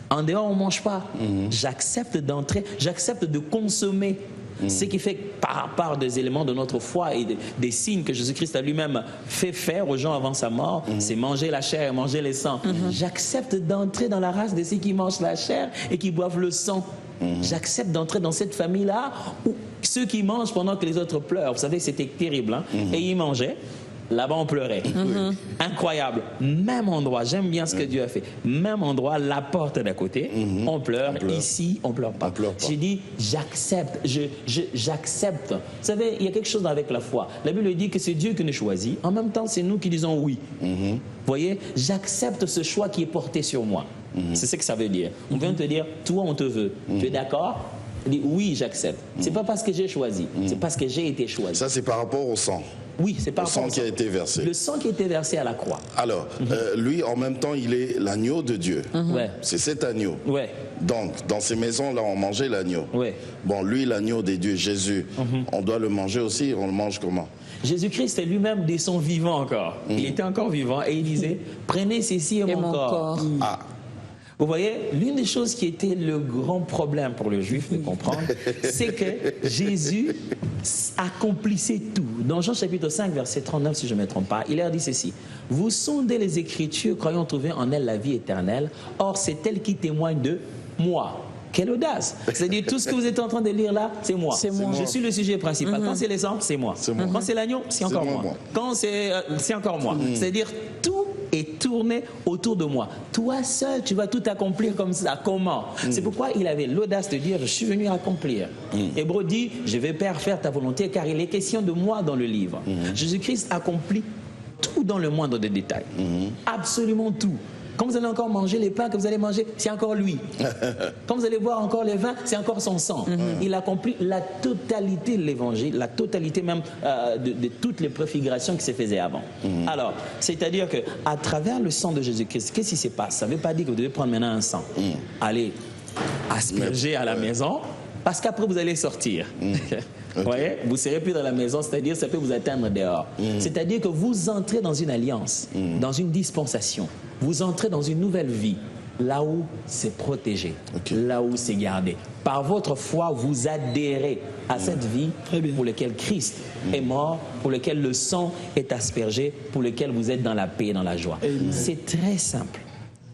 En dehors, on ne mange pas. J'accepte d'entrer, j'accepte de consommer. Ce qui fait que par part des éléments de notre foi et des signes que Jésus-Christ a lui-même fait faire aux gens avant sa mort, c'est manger la chair et manger le sang. J'accepte d'entrer dans la race de ceux qui mangent la chair et qui boivent le sang. J'accepte d'entrer dans cette famille-là où ceux qui mangent pendant que les autres pleurent. Vous savez, c'était terrible. Hein? Et ils mangeaient. Là-bas, on pleurait. Incroyable. Même endroit, j'aime bien ce que Dieu a fait. Même endroit, la porte d'à côté, on pleure. Ici, on ne pleure pas. J'ai dit, j'accepte. J'accepte. Vous savez, il y a quelque chose avec la foi. La Bible dit que c'est Dieu qui nous choisit. En même temps, c'est nous qui disons oui. Vous voyez, j'accepte ce choix qui est porté sur moi. C'est ce que ça veut dire. On vient te dire, toi, on te veut. Tu es d'accord? On dit, oui, j'accepte. C'est pas parce que j'ai choisi, c'est parce que j'ai été choisi. Ça, c'est par rapport au sang. Oui, c'est par rapport au sang qui a été versé. Le sang qui a été versé à la croix. Alors, lui, en même temps, il est l'agneau de Dieu. C'est cet agneau. Donc, dans ces maisons-là, on mangeait l'agneau. Bon, lui, l'agneau des dieux, Jésus, on doit le manger aussi. On le mange comment? Jésus-Christ est lui-même de son vivant encore. Il était encore vivant et il disait, prenez ceci et mon corps. Vous voyez, l'une des choses qui était le grand problème pour le juif de comprendre, c'est que Jésus accomplissait tout. Dans Jean chapitre 5, verset 39, si je ne me trompe pas, il leur dit ceci. Vous sondez les Écritures, croyant trouver en elles la vie éternelle. Or, c'est elle qui témoigne de moi. Quelle audace! C'est-à-dire, tout ce que vous êtes en train de lire là, c'est moi. Je suis le sujet principal. Quand c'est les sangs, c'est moi. Quand c'est l'agneau, c'est encore moi. Quand c'est encore moi. C'est-à-dire, tout est tourné autour de moi. Toi seul, tu vas tout accomplir comme ça. Comment? C'est pourquoi il avait l'audace de dire, je suis venu accomplir. Hébreu dit, je vais, Père, faire ta volonté, car il est question de moi dans le livre. Jésus-Christ accomplit tout dans le moindre des détails. Absolument tout. Quand vous allez encore manger les pains que vous allez manger, c'est encore lui. Quand vous allez boire encore les vins, c'est encore son sang. Il accomplit la totalité de l'évangile, la totalité même de toutes les préfigurations qui se faisaient avant. Alors, c'est-à-dire qu'à travers le sang de Jésus-Christ, qu'est-ce qui se passe? Ça ne veut pas dire que vous devez prendre maintenant un sang, aller asperger à la maison, parce qu'après vous allez sortir. Vous voyez, vous ne serez plus dans la maison, c'est-à-dire ça peut vous atteindre dehors. C'est-à-dire que vous entrez dans une alliance, dans une dispensation. Vous entrez dans une nouvelle vie, là où c'est protégé, là où c'est gardé. Par votre foi, vous adhérez à cette vie pour laquelle Christ est mort, pour laquelle le sang est aspergé, pour laquelle vous êtes dans la paix et dans la joie. C'est très simple.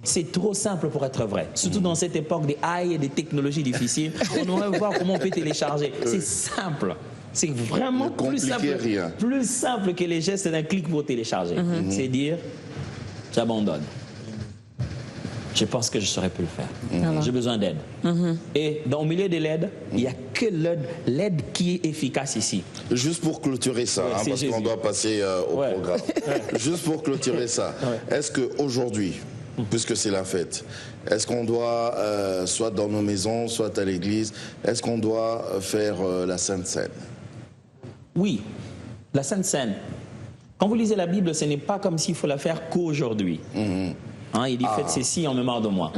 C'est trop simple pour être vrai. Surtout dans cette époque des AI et des technologies difficiles. On aimerait voir comment on peut télécharger. C'est simple. C'est vraiment plus simple que les gestes d'un clic pour télécharger. C'est dire, j'abandonne. Je pense que je ne saurais plus le faire. J'ai besoin d'aide. Et au milieu de l'aide, il n'y a que l'aide qui est efficace ici. Juste pour clôturer ça, parce qu'on doit passer au programme. Juste pour clôturer ça, est-ce qu'aujourd'hui, puisque c'est la fête, est-ce qu'on doit, soit dans nos maisons, soit à l'église, est-ce qu'on doit faire la Sainte Seine? Oui, la Sainte Seine. Quand vous lisez la Bible, ce n'est pas comme s'il faut la faire qu'aujourd'hui. Il dit faites ceci en mémoire de moi.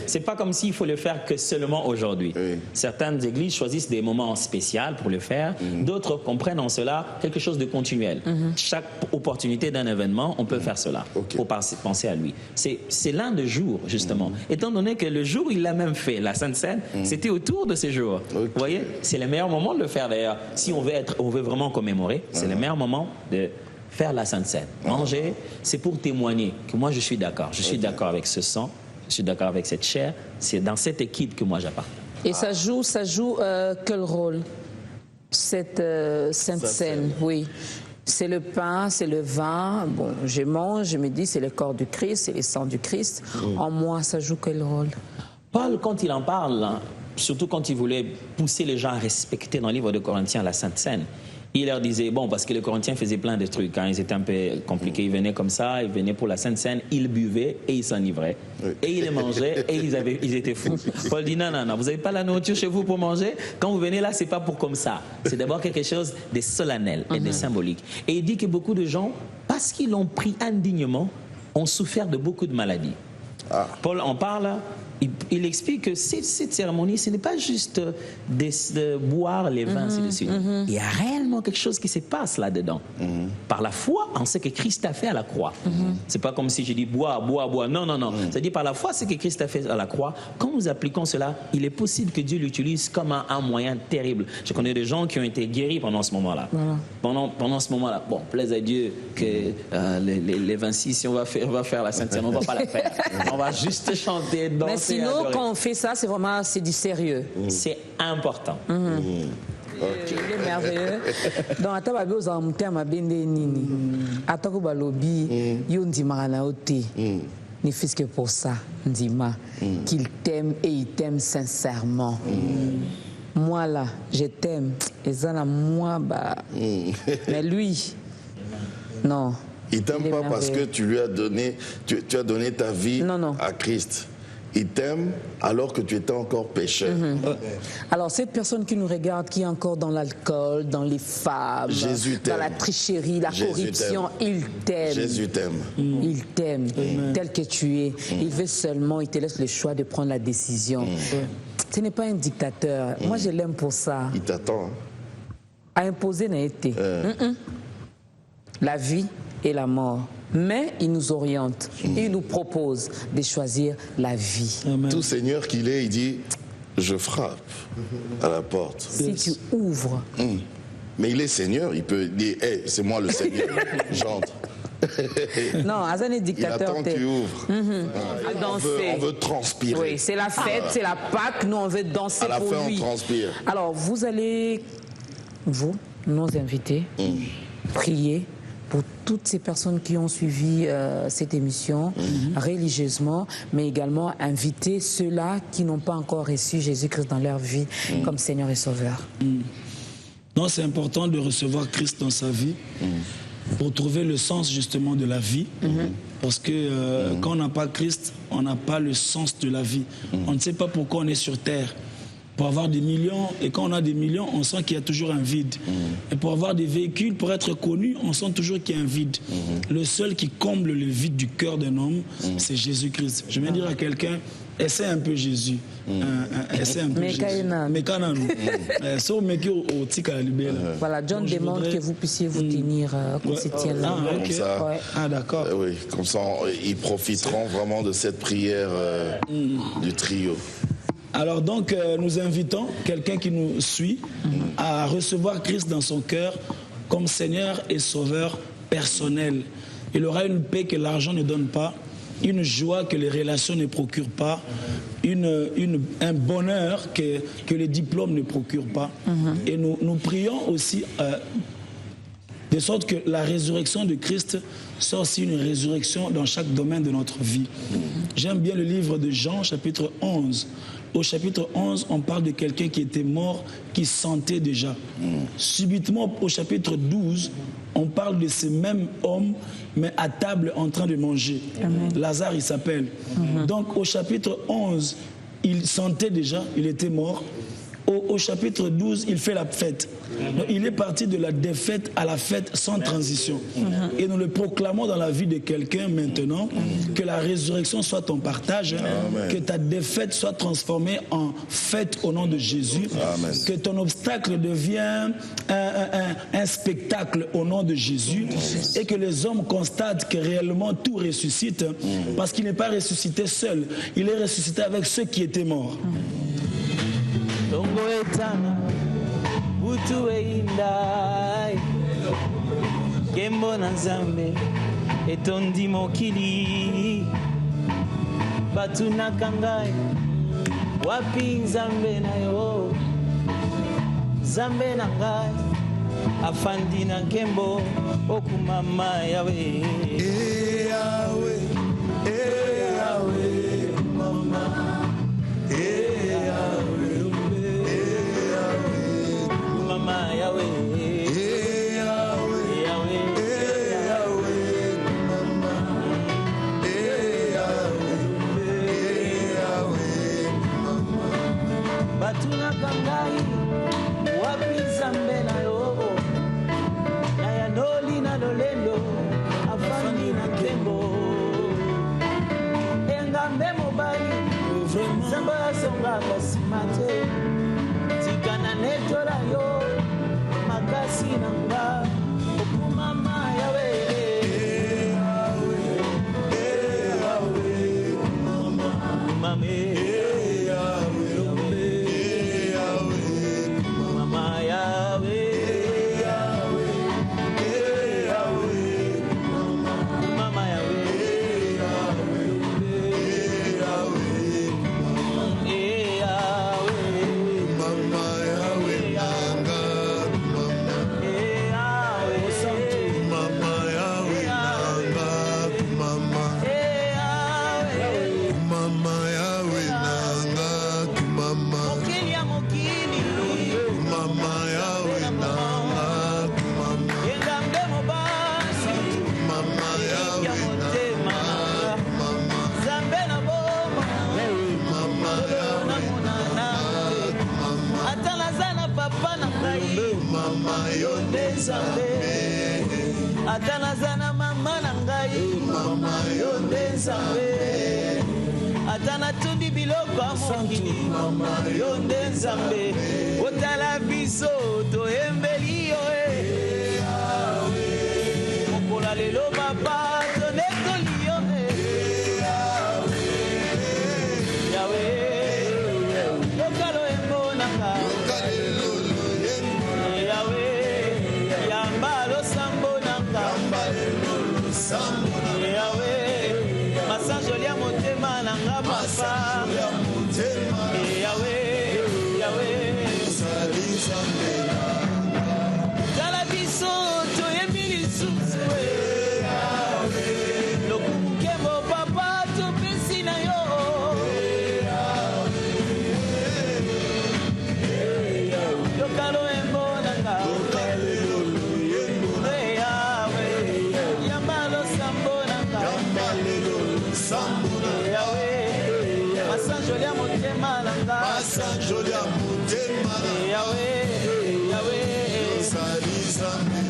C'est pas comme s'il faut le faire que seulement aujourd'hui. Certaines églises choisissent des moments spéciaux pour le faire. D'autres comprennent en cela quelque chose de continuel. Chaque opportunité d'un événement, on peut faire cela pour penser à lui. C'est l'un des jours, justement. Étant donné que le jour où il l'a même fait, la Sainte Seine, c'était autour de ces jours. Vous voyez, c'est le meilleur moment de le faire d'ailleurs. Si on veut vraiment commémorer, c'est le meilleur moment de faire la Sainte Seine. Manger, c'est pour témoigner que moi je suis d'accord. Je suis d'accord avec ce sang, je suis d'accord avec cette chair. C'est dans cette équipe que moi j'appartiens. Et ça joue quel rôle, cette Sainte Seine? Oui. C'est le pain, c'est le vin. Bon, je mange, je me dis c'est le corps du Christ, c'est le sang du Christ. En moi, ça joue quel rôle? Paul, quand il en parle, surtout quand il voulait pousser les gens à respecter dans le livre de Corinthiens la Sainte Seine. Il leur disait, bon, parce que les Corinthiens faisaient plein de trucs, quand ils étaient un peu compliqués, ils venaient comme ça, ils venaient pour la Sainte Seine, ils buvaient et ils s'enivraient. Oui. Et ils les mangeaient et ils étaient fous. Paul dit, non, vous n'avez pas la nourriture chez vous pour manger? Quand vous venez là, c'est pas pour comme ça. C'est d'abord quelque chose de solennel et de symbolique. Et il dit que beaucoup de gens, parce qu'ils l'ont pris indignement, ont souffert de beaucoup de maladies. Paul en parle. Il explique que cette cérémonie, ce n'est pas juste de boire les vins, ainsi de suite. Il y a réellement quelque chose qui se passe là-dedans. Par la foi, on sait que Christ a fait à la croix. C'est pas comme si je dis bois. Non. C'est-à-dire par la foi, ce que Christ a fait à la croix. Quand nous appliquons cela, il est possible que Dieu l'utilise comme un moyen terrible. Je connais des gens qui ont été guéris pendant ce moment-là. Pendant ce moment-là. Bon, plaise à Dieu que les 26, si on va faire la Sainte Seine, on ne va pas la faire. On va juste chanter, danser. Sinon, quand on fait ça, c'est du sérieux. C'est important. Il est merveilleux. Donc, à tababe aux amoutés ma bende nini. À tako balobi, yo ndima na ote. Ne fils que pour ça, ndima, qu'il t'aime et il t'aime sincèrement. Moi là, je t'aime. Et ça là, moi bah. Mais lui, non. Il t'aime pas parce que tu lui as donné, tu as donné ta vie à Christ. Il t'aime alors que tu étais encore pécheur. Alors, cette personne qui nous regarde, qui est encore dans l'alcool, dans les femmes, dans la tricherie, la corruption, il t'aime. Jésus t'aime. Il t'aime tel que tu es. Il veut seulement, il te laisse le choix de prendre la décision. Ce n'est pas un dictateur. Moi, je l'aime pour ça. Il t'attend. À imposer n'a été. La vie et la mort. Mais il nous oriente, il nous propose de choisir la vie. Amen. Tout Seigneur qu'il est, il dit, je frappe à la porte. Si tu ouvres. Mais il est Seigneur, il peut dire, hey, c'est moi le Seigneur, j'entre. Non, Azan est dictateur. Il attend que tu ouvres. On veut transpirer. Oui, c'est la fête, c'est la Pâque, nous on veut danser pour lui. À la fin, on transpire. Alors, vous allez, nos invités, prier pour toutes ces personnes qui ont suivi cette émission religieusement, mais également inviter ceux-là qui n'ont pas encore reçu Jésus-Christ dans leur vie comme Seigneur et Sauveur. Non, c'est important de recevoir Christ dans sa vie pour trouver le sens justement de la vie. Parce que quand on n'a pas Christ, on n'a pas le sens de la vie. On ne sait pas pourquoi on est sur terre. Pour avoir des millions, et quand on a des millions, on sent qu'il y a toujours un vide. Et pour avoir des véhicules, pour être connu, on sent toujours qu'il y a un vide. Le seul qui comble le vide du cœur d'un homme, c'est Jésus-Christ. Je vais dire à quelqu'un, essaie un peu Jésus. Essaie un peu Jésus. Voilà, John demande que vous puissiez vous tenir comme se tient là. D'accord. Oui, comme ça, ils profiteront vraiment de cette prière du trio. Alors donc, nous invitons quelqu'un qui nous suit à recevoir Christ dans son cœur comme Seigneur et Sauveur personnel. Il aura une paix que l'argent ne donne pas, une joie que les relations ne procurent pas, un bonheur que les diplômes ne procurent pas. Et nous prions aussi de sorte que la résurrection de Christ soit aussi une résurrection dans chaque domaine de notre vie. J'aime bien le livre de Jean, chapitre 11. Au chapitre 11, on parle de quelqu'un qui était mort, qui sentait déjà. Subitement, au chapitre 12, on parle de ce même homme, mais à table en train de manger. Lazare, il s'appelle. Donc, au chapitre 11, il sentait déjà, il était mort. Au chapitre 12, il fait la fête. Donc, il est parti de la défaite à la fête sans transition. Et nous le proclamons dans la vie de quelqu'un maintenant, que la résurrection soit ton partage, que ta défaite soit transformée en fête au nom de Jésus, que ton obstacle devienne un spectacle au nom de Jésus, et que les hommes constatent que réellement tout ressuscite, parce qu'il n'est pas ressuscité seul, il est ressuscité avec ceux qui étaient morts. Tongo etana butu eindai Kembo na Nzambe etondi mokili batu na kangai wapi Nzambe na yo Nzambe na ngai afandi na Kembo okumama yawe Yahweh Yahweh mama Yahweh batunaka ngai wapi nzambe na yo na yanoli na lolendo afandi na nkembo engambe mobali nzambe asongaka nsima te tika na netola yo makasi na nga okumama yawe atanazana mama na ngai mama yo nde nzambe atana tundi biloko ya mokili mama yo nde nzambe otala biso toyembeli yo mokola lelo papa tonetoli yo yawe lokalo emonaka masanjoli ya motema na nga papa yawe tala biso toyembi lisusu lokukembo papa topesi na yo lokalo emonanga Masanjolia motema nanga Masanjolia motema nanga Yawe Salizambe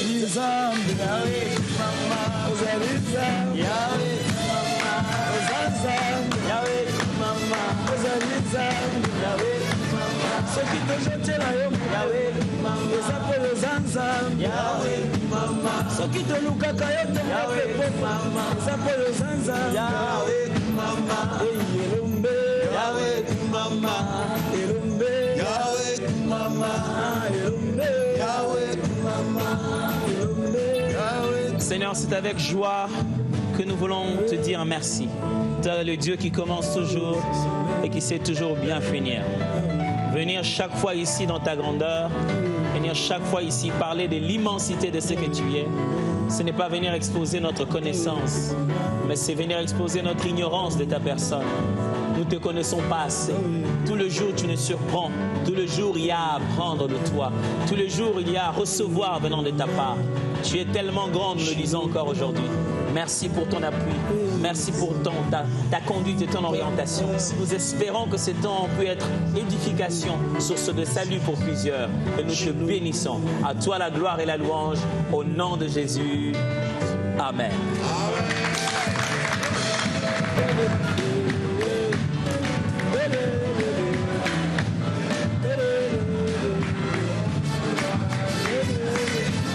Nizambe Yawe mama Ozalizambe Yawe mama Ozalizambe Yawe mama Ozalizambe Yawe mama Sokito jetela yo Yawe mama Ezapolo zanzambe Yawe mama Sokito lukaka yo Yawe mama Ezapolo zanzambe Yawe mama Eyelumbe Yawe mama Elumbe Yawe mama Elumbe Yawe mama Elumbe Yawe. Seigneur, c'est avec joie que nous voulons te dire merci. Tu es le Dieu qui commence toujours et qui sait toujours bien finir. Venir chaque fois ici dans ta grandeur, venir chaque fois ici parler de l'immensité de ce que tu es. Ce n'est pas venir exposer notre connaissance, mais c'est venir exposer notre ignorance de ta personne. Nous ne te connaissons pas assez. Tout le jour, tu nous surprends. Tout le jour, il y a à apprendre de toi. Tout le jour, il y a à recevoir venant de ta part. Tu es tellement grand, nous le disons encore aujourd'hui. Merci pour ton appui. Merci pour ta conduite et ton orientation. Nous espérons que ce temps peut être édification, source de salut pour plusieurs. Et nous te bénissons. À toi la gloire et la louange. Au nom de Jésus. Amen.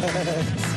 Amen.